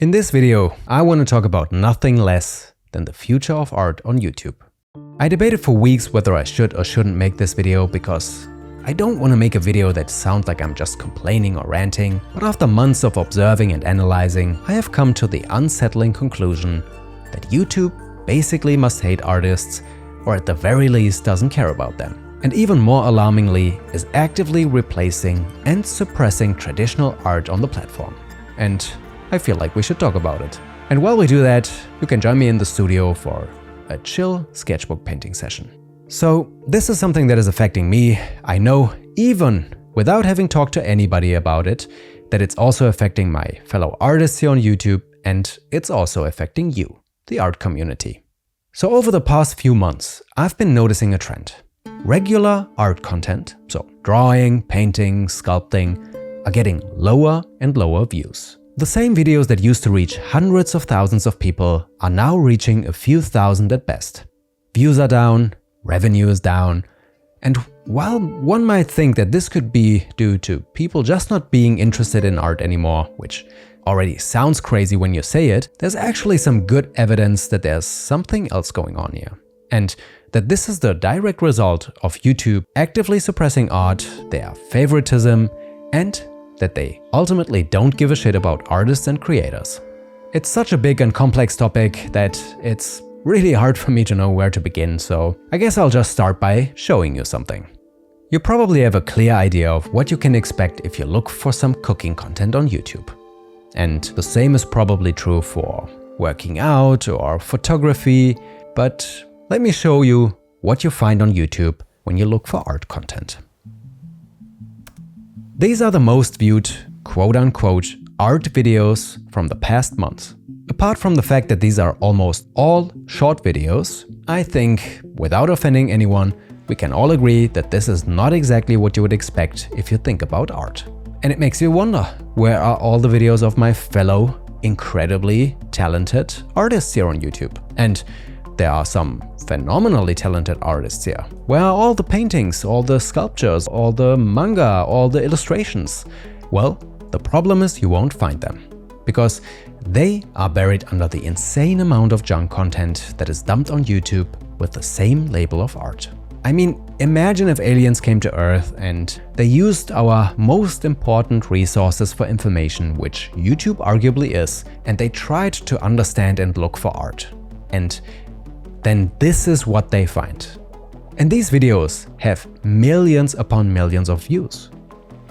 In this video, I want to talk about nothing less than the future of art on YouTube. I debated for weeks whether I should or shouldn't make this video because I don't want to make a video that sounds like I'm just complaining or ranting, but after months of observing and analyzing, I have come to the unsettling conclusion that YouTube basically must hate artists, or at the very least doesn't care about them. And even more alarmingly, is actively replacing and suppressing traditional art on the platform. And I feel like we should talk about it. And while we do that, you can join me in the studio for a chill sketchbook painting session. So this is something that is affecting me. I know, even without having talked to anybody about it, that it's also affecting my fellow artists here on YouTube, and it's also affecting you, the art community. So over the past few months, I've been noticing a trend. Regular art content, so drawing, painting, sculpting, are getting lower and lower views. The same videos that used to reach hundreds of thousands of people are now reaching a few thousand at best. Views are down, revenue is down, and while one might think that this could be due to people just not being interested in art anymore, which already sounds crazy when you say it, there's actually some good evidence that there's something else going on here. And that this is the direct result of YouTube actively suppressing art, their favoritism, and that they ultimately don't give a shit about artists and creators. It's such a big and complex topic that it's really hard for me to know where to begin, so I guess I'll just start by showing you something. You probably have a clear idea of what you can expect if you look for some cooking content on YouTube. And the same is probably true for working out or photography, but let me show you what you find on YouTube when you look for art content. These are the most viewed, quote-unquote, art videos from the past months. Apart from the fact that these are almost all short videos, I think, without offending anyone, we can all agree that this is not exactly what you would expect if you think about art. And it makes you wonder, where are all the videos of my fellow incredibly talented artists here on YouTube? And there are some phenomenally talented artists here. Where are all the paintings, all the sculptures, all the manga, all the illustrations? Well, the problem is you won't find them, because they are buried under the insane amount of junk content that is dumped on YouTube with the same label of art. I mean, imagine if aliens came to Earth and they used our most important resources for information, which YouTube arguably is, and they tried to understand and look for art. And then this is what they find. And these videos have millions upon millions of views.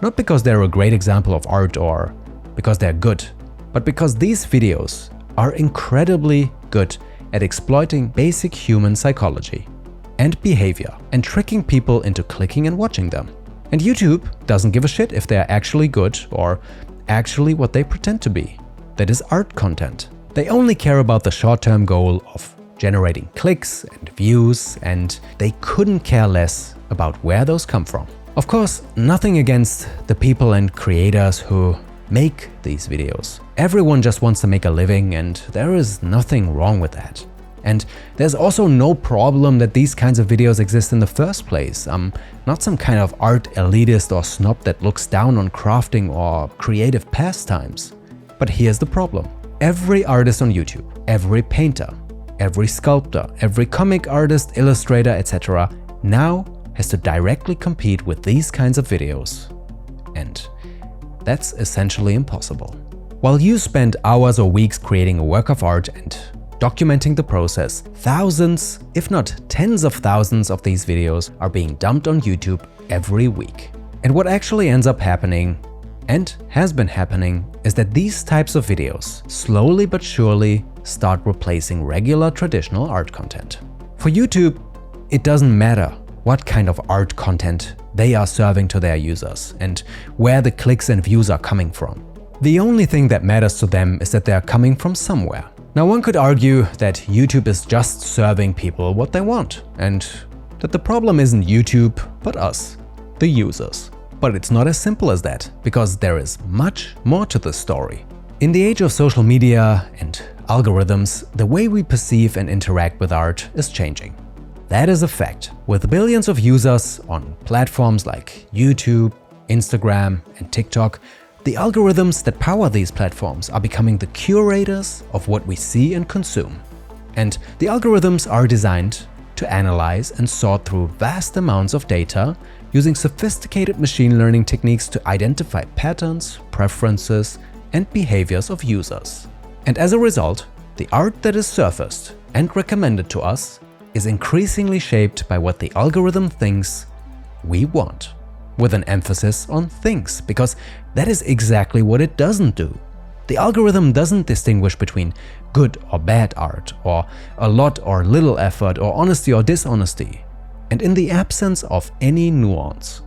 Not because they're a great example of art or because they're good, but because these videos are incredibly good at exploiting basic human psychology and behavior and tricking people into clicking and watching them. And YouTube doesn't give a shit if they're actually good or actually what they pretend to be. That is art content. They only care about the short-term goal of generating clicks and views, and they couldn't care less about where those come from. Of course, nothing against the people and creators who make these videos. Everyone just wants to make a living, and there is nothing wrong with that. And there's also no problem that these kinds of videos exist in the first place. I'm not some kind of art elitist or snob that looks down on crafting or creative pastimes. But here's the problem. Every artist on YouTube, every painter, every sculptor, every comic artist, illustrator, etc. now has to directly compete with these kinds of videos. And that's essentially impossible. While you spend hours or weeks creating a work of art and documenting the process, thousands, if not tens of thousands of these videos are being dumped on YouTube every week. And what actually ends up happening, and has been happening, is that these types of videos slowly but surely start replacing regular traditional art content. For YouTube, it doesn't matter what kind of art content they are serving to their users and where the clicks and views are coming from. The only thing that matters to them is that they are coming from somewhere. Now, one could argue that YouTube is just serving people what they want, and that the problem isn't YouTube, but us, the users. But it's not as simple as that, because there is much more to the story. In the age of social media and algorithms, the way we perceive and interact with art is changing. That is a fact. With billions of users on platforms like YouTube, Instagram, and TikTok, The algorithms that power these platforms are becoming the curators of what we see and consume. And the algorithms are designed to analyze and sort through vast amounts of data using sophisticated machine learning techniques to identify patterns, preferences, and behaviors of users. And as a result, the art that is surfaced and recommended to us is increasingly shaped by what the algorithm thinks we want. With an emphasis on thinks, because that is exactly what it doesn't do. The algorithm doesn't distinguish between good or bad art, or a lot or little effort, or honesty or dishonesty. And in the absence of any nuance,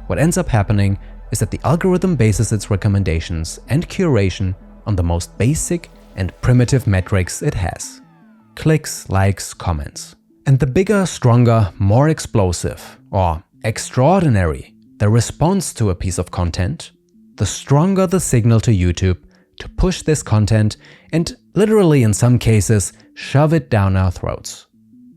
what ends up happening is that the algorithm bases its recommendations and curation on the most basic and primitive metrics it has: clicks, likes, comments. And the bigger, stronger, more explosive, or extraordinary the response to a piece of content, the stronger the signal to YouTube to push this content and literally in some cases shove it down our throats,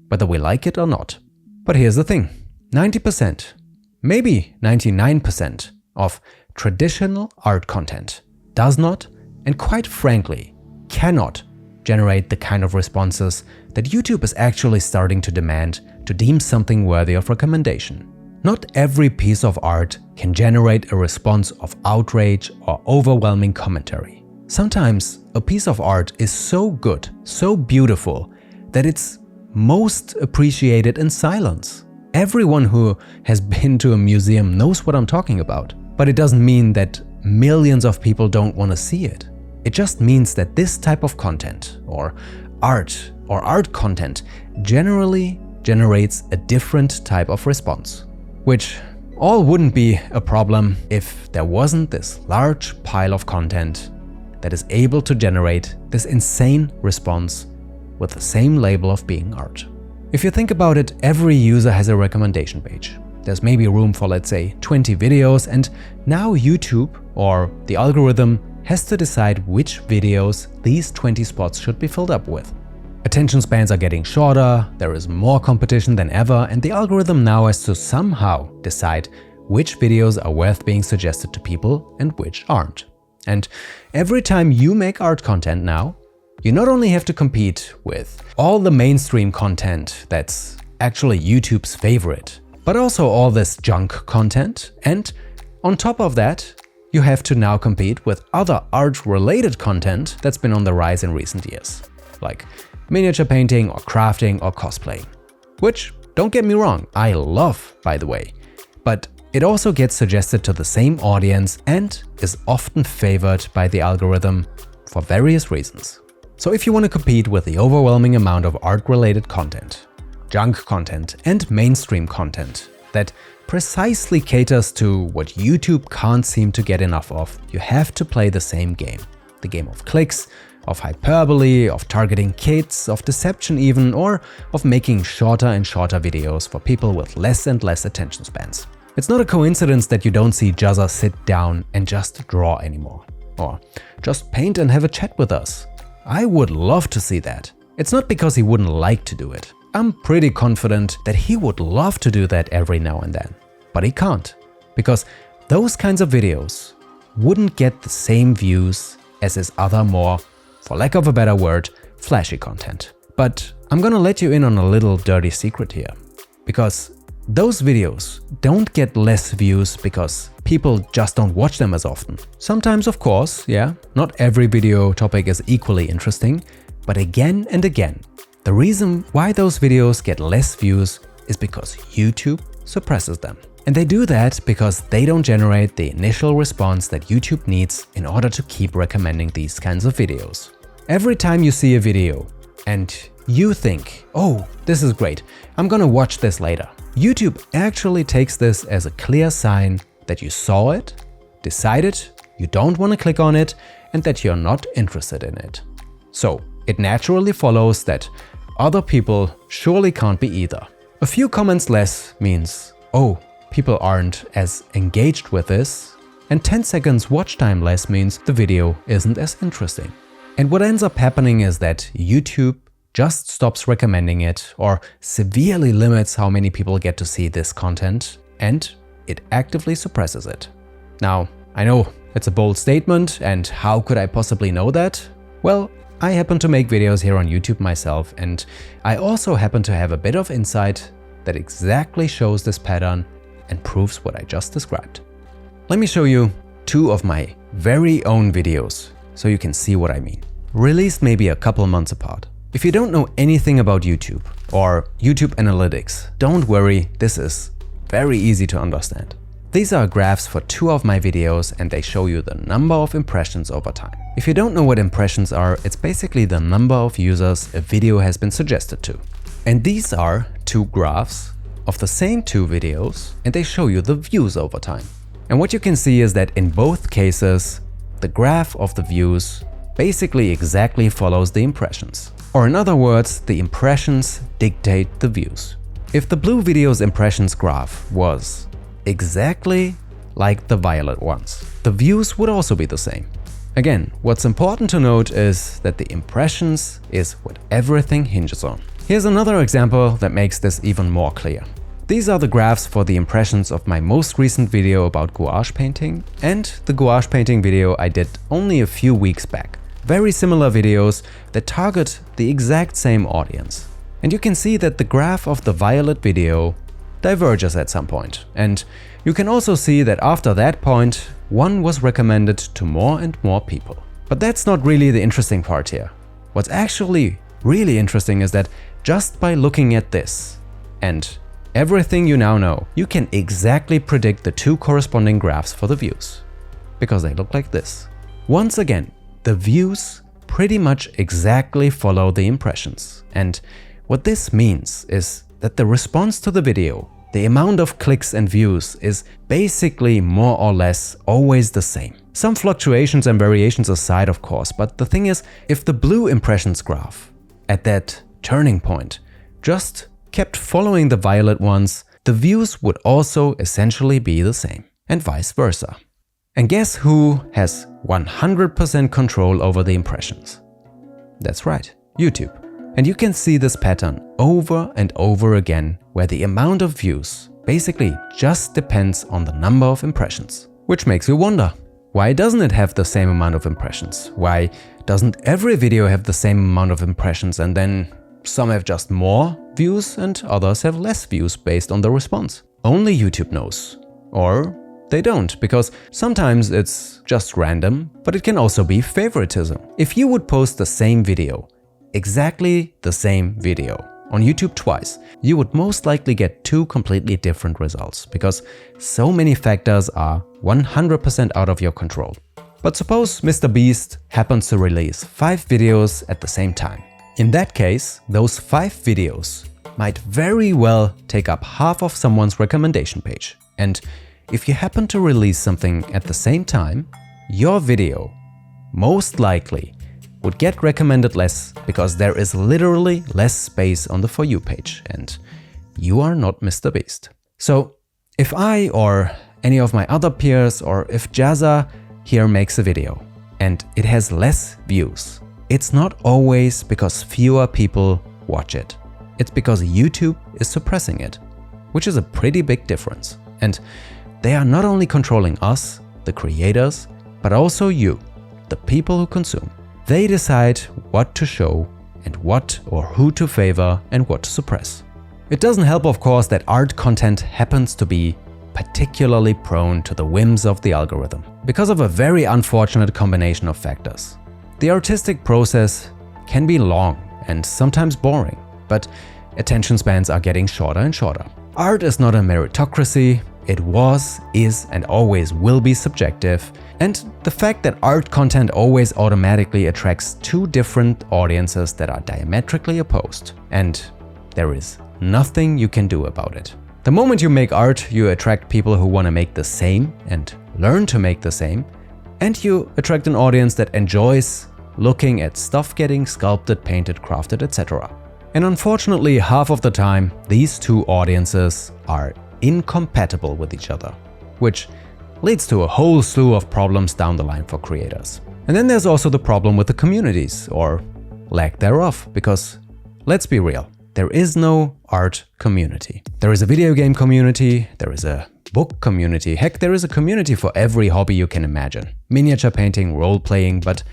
whether we like it or not. But here's the thing, 90%, maybe 99% of traditional art content does not, and quite frankly, cannot generate the kind of responses that YouTube is actually starting to demand to deem something worthy of recommendation. Not every piece of art can generate a response of outrage or overwhelming commentary. Sometimes a piece of art is so good, so beautiful, that it's most appreciated in silence. Everyone who has been to a museum knows what I'm talking about. But it doesn't mean that millions of people don't want to see it. It just means that this type of content, or art content, generally generates a different type of response. Which all wouldn't be a problem if there wasn't this large pile of content that is able to generate this insane response with the same label of being art. If you think about it, every user has a recommendation page. There's maybe room for, let's say, 20 videos, and now YouTube, or the algorithm, has to decide which videos these 20 spots should be filled up with. Attention spans are getting shorter, there is more competition than ever, and the algorithm now has to somehow decide which videos are worth being suggested to people and which aren't. And every time you make art content now, you not only have to compete with all the mainstream content that's actually YouTube's favorite, but also all this junk content, and on top of that, you have to now compete with other art-related content that's been on the rise in recent years, like miniature painting or crafting or cosplaying. Which, don't get me wrong, I love, by the way, but it also gets suggested to the same audience and is often favored by the algorithm for various reasons. So if you want to compete with the overwhelming amount of art-related content, junk content and mainstream content that precisely caters to what YouTube can't seem to get enough of, you have to play the same game. The game of clicks, of hyperbole, of targeting kids, of deception even, or of making shorter and shorter videos for people with less and less attention spans. It's not a coincidence that you don't see Jazza sit down and just draw anymore, or just paint and have a chat with us. I would love to see that. It's not because he wouldn't like to do it. I'm pretty confident that he would love to do that every now and then, but he can't, because those kinds of videos wouldn't get the same views as his other more, for lack of a better word, flashy content. But I'm gonna let you in on a little dirty secret here, because those videos don't get less views because people just don't watch them as often. Sometimes, of course, yeah, not every video topic is equally interesting, but again and again, the reason why those videos get less views is because YouTube suppresses them. And they do that because they don't generate the initial response that YouTube needs in order to keep recommending these kinds of videos. Every time you see a video and you think, oh, this is great, I'm gonna watch this later, YouTube actually takes this as a clear sign that you saw it, decided you don't want to click on it, and that you're not interested in it. So it naturally follows that other people surely can't be either. A few comments less means, oh, people aren't as engaged with this, and 10 seconds watch time less means the video isn't as interesting. And what ends up happening is that YouTube just stops recommending it or severely limits how many people get to see this content, and it actively suppresses it. Now, I know It's a bold statement, and how could I possibly know that? Well, I happen to make videos here on YouTube myself, and I also happen to have a bit of insight that exactly shows this pattern and proves what I just described. Let me show you two of my very own videos so you can see what I mean. Released maybe a couple months apart. If you don't know anything about YouTube or YouTube analytics, don't worry, this is very easy to understand. These are graphs for two of my videos and they show you the number of impressions over time. If you don't know what impressions are, it's basically the number of users a video has been suggested to. And these are two graphs of the same two videos and they show you the views over time. And what you can see is that in both cases, the graph of the views basically exactly follows the impressions. Or in other words, the impressions dictate the views. If the blue video's impressions graph was exactly like the violet ones, the views would also be the same. Again, what's important to note is that the impressions is what everything hinges on. Here's another example that makes this even more clear. These are the graphs for the impressions of my most recent video about gouache painting and the gouache painting video I did only a few weeks back. Very similar videos that target the exact same audience. And you can see that the graph of the violet video diverges at some point. And you can also see that after that point, one was recommended to more and more people. But that's not really the interesting part here. What's actually really interesting is that just by looking at this and everything you now know, you can exactly predict the two corresponding graphs for the views, because they look like this. Once again, the views pretty much exactly follow the impressions. And what this means is that the response to the video, the amount of clicks and views, is basically more or less always the same. Some fluctuations and variations aside, of course, but the thing is, if the blue impressions graph at that turning point just kept following the violet ones, the views would also essentially be the same, and vice versa. And guess who has 100% control over the impressions? That's right, YouTube. And you can see this pattern over and over again, where the amount of views basically just depends on the number of impressions. Which makes you wonder, why doesn't it have the same amount of impressions? Why doesn't every video have the same amount of impressions and then some have just more views and others have less views based on the response? Only YouTube knows. Or they don't, because sometimes it's just random, but it can also be favoritism. If you would post the same video, exactly the same video, on YouTube twice, you would most likely get two completely different results, because so many factors are 100% out of your control. But suppose Mr. Beast happens to release 5 videos at the same time. In that case, those 5 videos might very well take up half of someone's recommendation page. And if you happen to release something at the same time, your video most likely would get recommended less because there is literally less space on the For You page and you are not Mr. Beast. So if I or any of my other peers or if Jazza here makes a video and it has less views, it's not always because fewer people watch it. It's because YouTube is suppressing it, which is a pretty big difference. And they are not only controlling us, the creators, but also you, the people who consume. They decide what to show and what or who to favor and what to suppress. It doesn't help, of course, that art content happens to be particularly prone to the whims of the algorithm because of a very unfortunate combination of factors. The artistic process can be long and sometimes boring, but attention spans are getting shorter and shorter. Art is not a meritocracy. It was, is, and always will be subjective. And the fact that art content always automatically attracts two different audiences that are diametrically opposed. And there is nothing you can do about it. The moment you make art, you attract people who want to make the same and learn to make the same. And you attract an audience that enjoys looking at stuff getting sculpted, painted, crafted, etc. And unfortunately, half of the time, these two audiences are incompatible with each other, which leads to a whole slew of problems down the line for creators. And then there's also the problem with the communities, or lack thereof, because let's be real, there is no art community. There is a video game community, there is a book community, heck, there is a community for every hobby you can imagine. Miniature painting, role-playing, but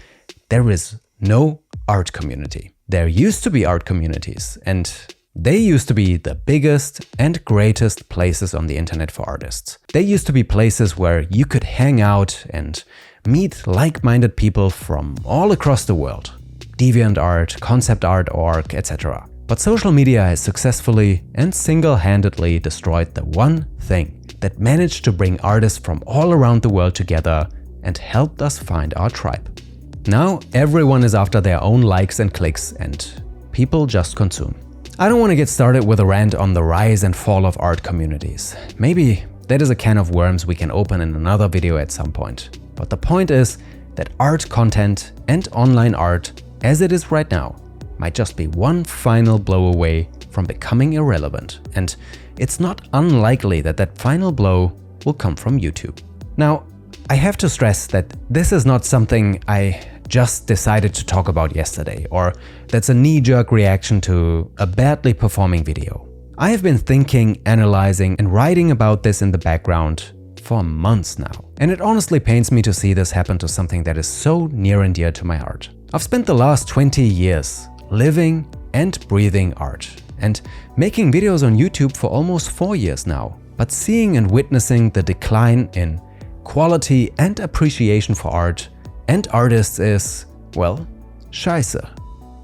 there is no art community. There used to be art communities, and they used to be the biggest and greatest places on the internet for artists. They used to be places where you could hang out and meet like-minded people from all across the world. DeviantArt, ConceptArt.org, etc. But social media has successfully and single-handedly destroyed the one thing that managed to bring artists from all around the world together and helped us find our tribe. Now everyone is after their own likes and clicks, and people just consume. I don't want to get started with a rant on the rise and fall of art communities. Maybe that is a can of worms we can open in another video at some point. But the point is that art content and online art, as it is right now, might just be one final blow away from becoming irrelevant. And it's not unlikely that that final blow will come from YouTube. Now, I have to stress that this is not something I just decided to talk about yesterday, or that's a knee-jerk reaction to a badly performing video. I have been thinking, analyzing, and writing about this in the background for months now. And it honestly pains me to see this happen to something that is so near and dear to my heart. I've spent the last 20 years living and breathing art, and making videos on YouTube for almost 4 years now. But seeing and witnessing the decline in quality and appreciation for art and artists is, well, scheiße.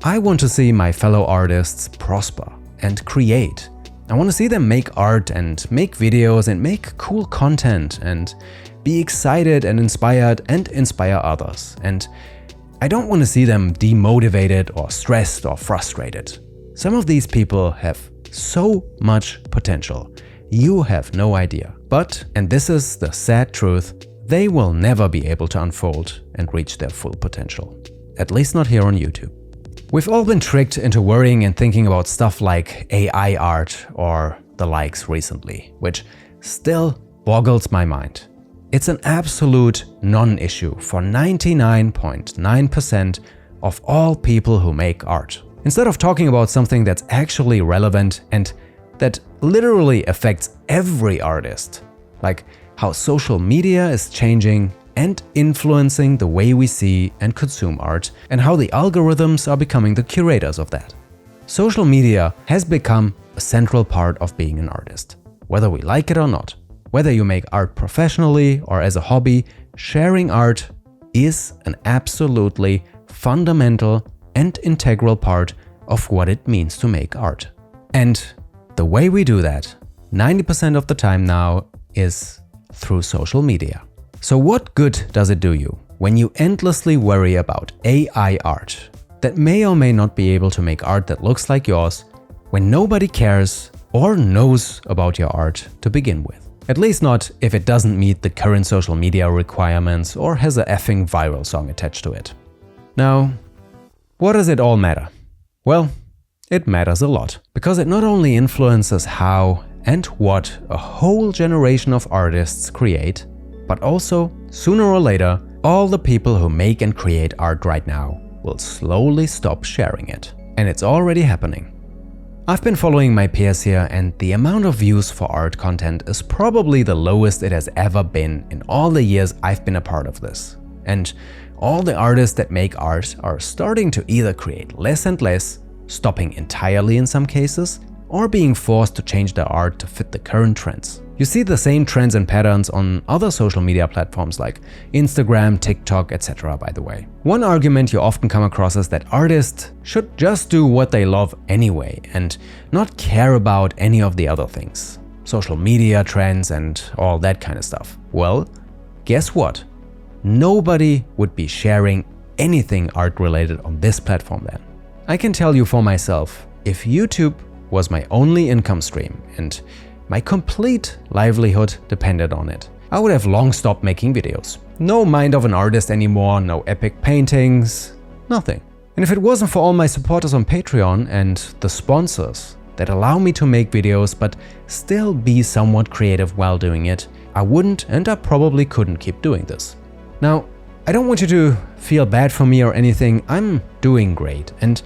I want to see my fellow artists prosper and create. I want to see them make art and make videos and make cool content and be excited and inspired and inspire others. And I don't want to see them demotivated or stressed or frustrated. Some of these people have so much potential. You have no idea. But, and this is the sad truth, they will never be able to unfold and reach their full potential. At least not here on YouTube. We've all been tricked into worrying and thinking about stuff like AI art or the likes recently, which still boggles my mind. It's an absolute non-issue for 99.9% of all people who make art. Instead of talking about something that's actually relevant and that literally affects every artist, like how social media is changing and influencing the way we see and consume art, and how the algorithms are becoming the curators of that. Social media has become a central part of being an artist, whether we like it or not. Whether you make art professionally or as a hobby, sharing art is an absolutely fundamental and integral part of what it means to make art. And the way we do that, 90% of the time now, is through social media. So what good does it do you when you endlessly worry about AI art that may or may not be able to make art that looks like yours when nobody cares or knows about your art to begin with? At least not if it doesn't meet the current social media requirements or has a effing viral song attached to it. Now, what does it all matter? Well, it matters a lot, because it not only influences how and what a whole generation of artists create, but also, sooner or later, all the people who make and create art right now will slowly stop sharing it. And it's already happening. I've been following my peers here, and the amount of views for art content is probably the lowest it has ever been in all the years I've been a part of this. And all the artists that make art are starting to either create less and less, stopping entirely in some cases, or being forced to change their art to fit the current trends. You see the same trends and patterns on other social media platforms like Instagram, TikTok, etc. by the way. One argument you often come across is that artists should just do what they love anyway and not care about any of the other things. Social media trends and all that kind of stuff. Well, guess what? Nobody would be sharing anything art related on this platform then. I can tell you for myself, if YouTube was my only income stream and my complete livelihood depended on it, I would have long stopped making videos. No mind of an artist anymore, no epic paintings, nothing. And if it wasn't for all my supporters on Patreon and the sponsors that allow me to make videos but still be somewhat creative while doing it, I wouldn't and I probably couldn't keep doing this. Now, I don't want you to feel bad for me or anything. I'm doing great, and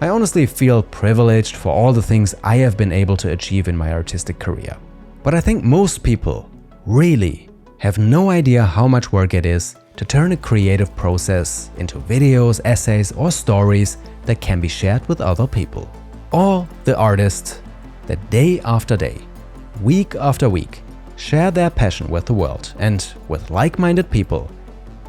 I honestly feel privileged for all the things I have been able to achieve in my artistic career. But I think most people really have no idea how much work it is to turn a creative process into videos, essays, or stories that can be shared with other people. All the artists that day after day, week after week, share their passion with the world and with like-minded people,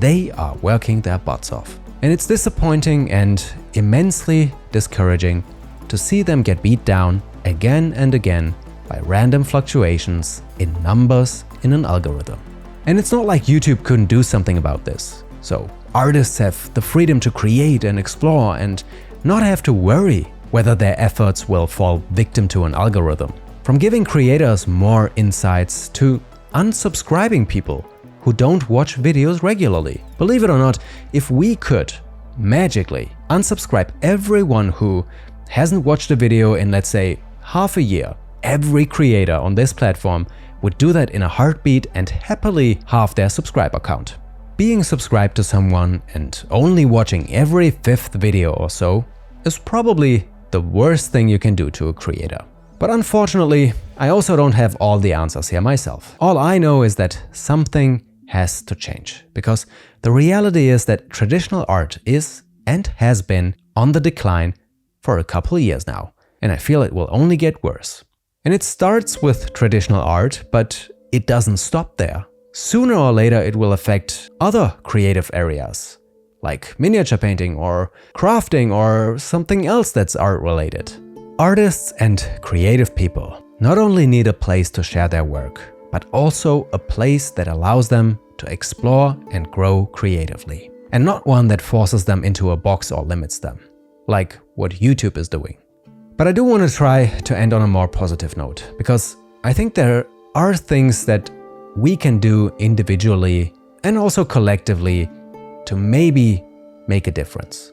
they are working their butts off. And it's disappointing and immensely discouraging to see them get beat down again and again by random fluctuations in numbers in an algorithm. And it's not like YouTube couldn't do something about this. So artists have the freedom to create and explore and not have to worry whether their efforts will fall victim to an algorithm. From giving creators more insights to unsubscribing people who don't watch videos regularly. Believe it or not, if we could magically unsubscribe everyone who hasn't watched a video in, let's say, half a year, every creator on this platform would do that in a heartbeat and happily halve their subscriber count. Being subscribed to someone and only watching every 5th video or so is probably the worst thing you can do to a creator. But unfortunately, I also don't have all the answers here myself. All I know is that something has to change, because the reality is that traditional art is and has been on the decline for a couple of years now, and I feel it will only get worse. And it starts with traditional art, but it doesn't stop there. Sooner or later it will affect other creative areas, like miniature painting or crafting or something else that's art related. Artists and creative people not only need a place to share their work, but also a place that allows them to explore and grow creatively, and not one that forces them into a box or limits them, like what YouTube is doing. But I do want to try to end on a more positive note, because I think there are things that we can do individually and also collectively to maybe make a difference.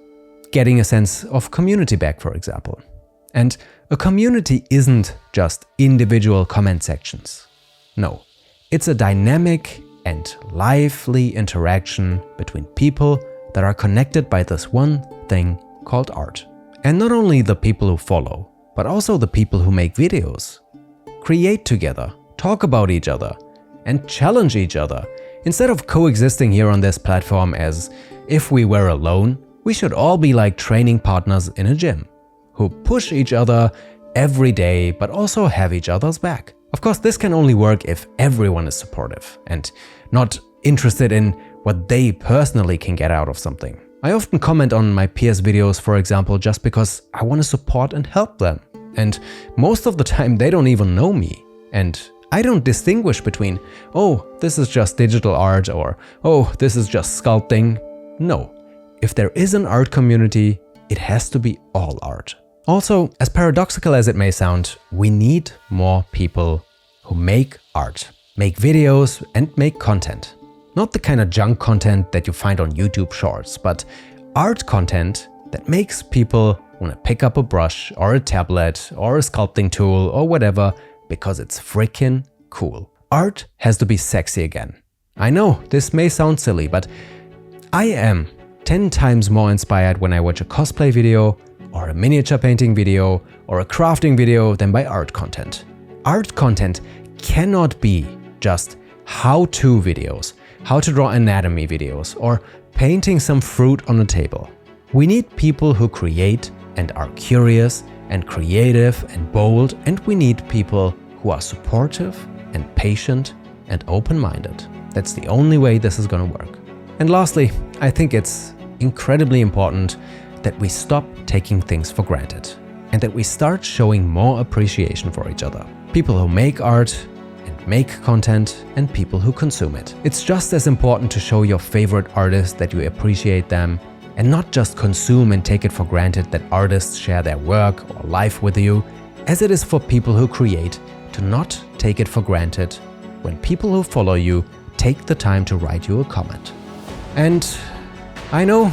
Getting a sense of community back, for example. And a community isn't just individual comment sections. No, it's a dynamic and lively interaction between people that are connected by this one thing called art. And not only the people who follow, but also the people who make videos, create together, talk about each other, and challenge each other. Instead of coexisting here on this platform as if we were alone, we should all be like training partners in a gym, who push each other every day, but also have each other's back. Of course, this can only work if everyone is supportive and not interested in what they personally can get out of something. I often comment on my peers' videos, for example, just because I want to support and help them. And most of the time they don't even know me. And I don't distinguish between, oh, this is just digital art, or oh, this is just sculpting. No, if there is an art community, it has to be all art. Also, as paradoxical as it may sound, we need more people who make art, make videos and make content. Not the kind of junk content that you find on YouTube Shorts, but art content that makes people want to pick up a brush or a tablet or a sculpting tool or whatever because it's freaking cool. Art has to be sexy again. I know this may sound silly, but I am 10 times more inspired when I watch a cosplay video or a miniature painting video or a crafting video than by art content. Art content cannot be just how-to videos, how to draw anatomy videos, or painting some fruit on a table. We need people who create and are curious and creative and bold, and we need people who are supportive and patient and open-minded. That's the only way this is gonna work. And lastly, I think it's incredibly important that we stop taking things for granted and that we start showing more appreciation for each other. People who make art and make content and people who consume it. It's just as important to show your favorite artist that you appreciate them and not just consume and take it for granted that artists share their work or life with you, as it is for people who create to not take it for granted when people who follow you take the time to write you a comment. And I know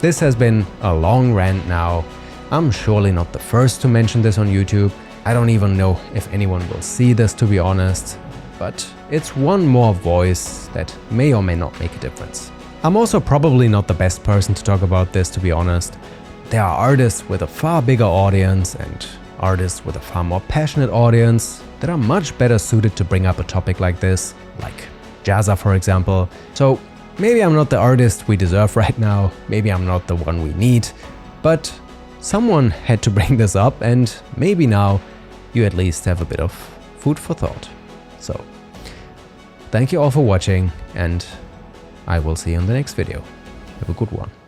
this has been a long rant now. I'm surely not the first to mention this on YouTube. I don't even know if anyone will see this, to be honest, but it's one more voice that may or may not make a difference. I'm also probably not the best person to talk about this, to be honest, there are artists with a far bigger audience and artists with a far more passionate audience that are much better suited to bring up a topic like this, like Jazza for example. So maybe I'm not the artist we deserve right now, maybe I'm not the one we need, but someone had to bring this up, and maybe now you at least have a bit of food for thought. So, thank you all for watching, and I will see you in the next video. Have a good one.